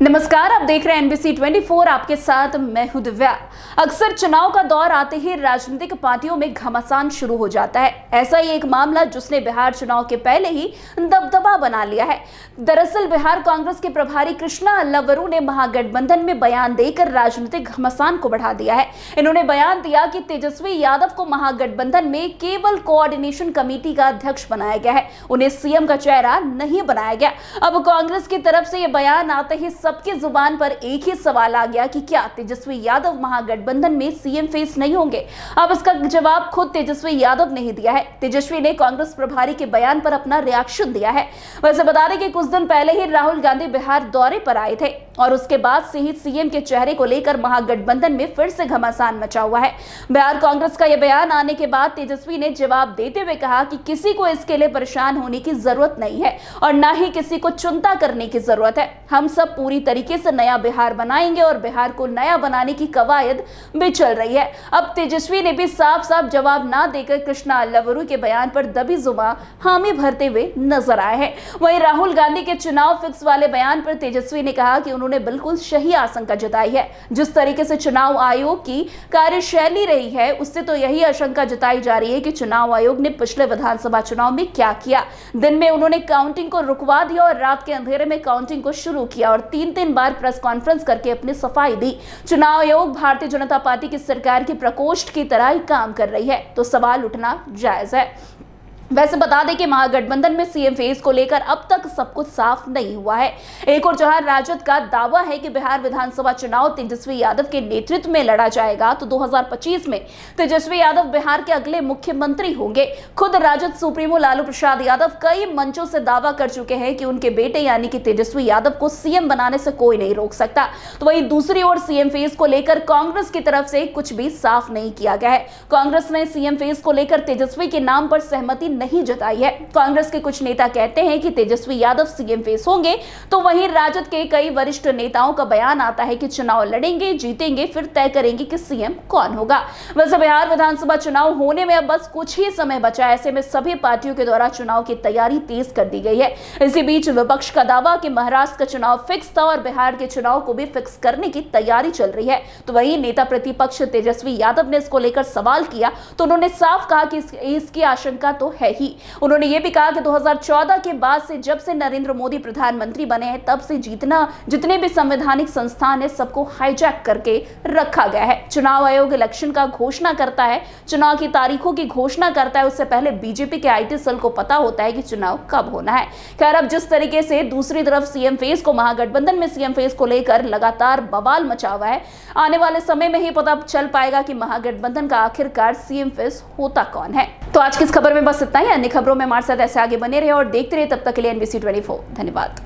नमस्कार, आप देख रहे हैं NBC 24। आपके साथ मैं हूं दिव्या। अक्सर चुनाव का दौर आते ही राजनीतिक पार्टियों में घमासान शुरू हो जाता है। ऐसा ही एक मामला जिसने बिहार चुनाव के पहले ही दबदबा बना लिया है। दरअसल बिहार कांग्रेस के प्रभारी कृष्णा अल्लावरू ने महागठबंधन में बयान देकर राजनीतिक घमासान को बढ़ा दिया है। इन्होंने बयान दिया कि तेजस्वी यादव को महागठबंधन में केवल कोऑर्डिनेशन कमेटी का अध्यक्ष बनाया गया है, उन्हें सीएम का चेहरा नहीं बनाया गया। अब कांग्रेस की तरफ से यह बयान आते ही सबकी जुबान पर एक ही सवाल आ गया कि क्या तेजस्वी यादव महागठबंधन में सीएम फेस नहीं होंगे। अब इसका जवाब खुद तेजस्वी यादव ने ही दिया है। तेजस्वी ने कांग्रेस प्रभारी के बयान पर अपना रिएक्शन दिया है। वैसे बता दें कि कुछ दिन पहले ही राहुल गांधी बिहार दौरे पर आए थे और उसके बाद से ही सीएम के चेहरे को लेकर महागठबंधन में फिर से घमासान मचा हुआ है। बिहार कांग्रेस का यह बयान आने के बाद तेजस्वी ने जवाब देते हुए कहा कि किसी को इसके लिए परेशान होने की जरूरत नहीं है और ना ही किसी को चिंता करने की जरूरत है। हम सब पूरी तरीके से नया बिहार बनाएंगे और बिहार को नया बनाने की कवायद भी चल रही है। अब तेजस्वी ने भी साफ साफ जवाब ना देकर कृष्णा अल्लावरू के बयान पर दबी जुबान हामी भरते हुए नजर आए हैं। वहीं राहुल गांधी के चुनाव फिक्स वाले बयान पर तेजस्वी ने कहा कि उन्होंने बिल्कुल सही आशंका जताई है। जिस तरीके से चुनाव आयोग की कार्यशैली रही है, उससे तो यही आशंका जताई जा रही है कि चुनाव आयोग ने पिछले विधानसभा चुनाव में क्या किया। दिन में उन्होंने काउंटिंग को रुकवा दिया और रात के अंधेरे में काउंटिंग को शुरू किया और तीन बार प्रेस कॉन्फ्रेंस करके अपनी सफाई दी। चुनाव आयोग भारतीय जनता पार्टी की सरकार की प्रकोष्ठ की तरह ही काम कर रही है, तो सवाल उठना जायज है। वैसे बता दें कि महागठबंधन में सीएम फेस को लेकर अब तक सब कुछ साफ नहीं हुआ है। एक और जहां राजद का दावा है कि बिहार विधानसभा चुनाव तेजस्वी यादव के नेतृत्व में लड़ा जाएगा, तो 2025 में तेजस्वी यादव बिहार के अगले मुख्यमंत्री होंगे। खुद राजद सुप्रीमो लालू प्रसाद यादव कई मंचों से दावा कर चुके हैं कि उनके बेटे यानी कि तेजस्वी यादव को सीएम बनाने से कोई नहीं रोक सकता। तो वहीं दूसरी ओर सीएम फेस को लेकर कांग्रेस की तरफ से कुछ भी साफ नहीं किया गया है। कांग्रेस ने सीएम फेस को लेकर तेजस्वी के नाम पर सहमति नहीं जताई है। कांग्रेस के कुछ नेता कहते हैं कि तेजस्वी यादव सीएम फेस होंगे, तो वहीं राजद के कई वरिष्ठ नेताओं का बयान आता है कि चुनाव लड़ेंगे, जीतेंगे, फिर तय करेंगे कि सीएम कौन होगा। वैसे बिहार विधानसभा चुनाव होने में अब बस कुछ ही समय बचा है। ऐसे में सभी पार्टियों के द्वारा चुनाव की तैयारी तेज कर दी गई है। इसी बीच विपक्ष का दावा कि महाराष्ट्र का चुनाव फिक्स था और बिहार के चुनाव को भी फिक्स करने की तैयारी चल रही है। तो वहीं नेता प्रतिपक्ष तेजस्वी यादव ने इसको लेकर सवाल किया तो उन्होंने साफ कहा कि इसकी आशंका तो है ही। उन्होंने ये भी कहा कि 2014 के बाद से जब से नरेंद्र मोदी प्रधानमंत्री बने हैं, तब से जितने भी संवैधानिक संस्थान है सबको हाईजैक करके रखा गया है। चुनाव आयोग इलेक्शन का घोषणा करता है, चुनाव की तारीखों की घोषणा करता है, उससे पहले बीजेपी के IT सेल को पता होता है कि चुनाव कब होना है। खैर, अब जिस तरीके से दूसरी तरफ सीएम फेस को महागठबंधन में सीएम फेस को लेकर लगातार बवाल मचा हुआ है, आने वाले समय में ही पता चल पाएगा कि महागठबंधन का आखिरकार सीएम फेस होता कौन है। तो आज की इस खबर में बस इतना ही। अन्य खबरों में हमारे साथ ऐसे आगे बने रहे और देखते रहे। तब तक के लिए NBC 24 धन्यवाद।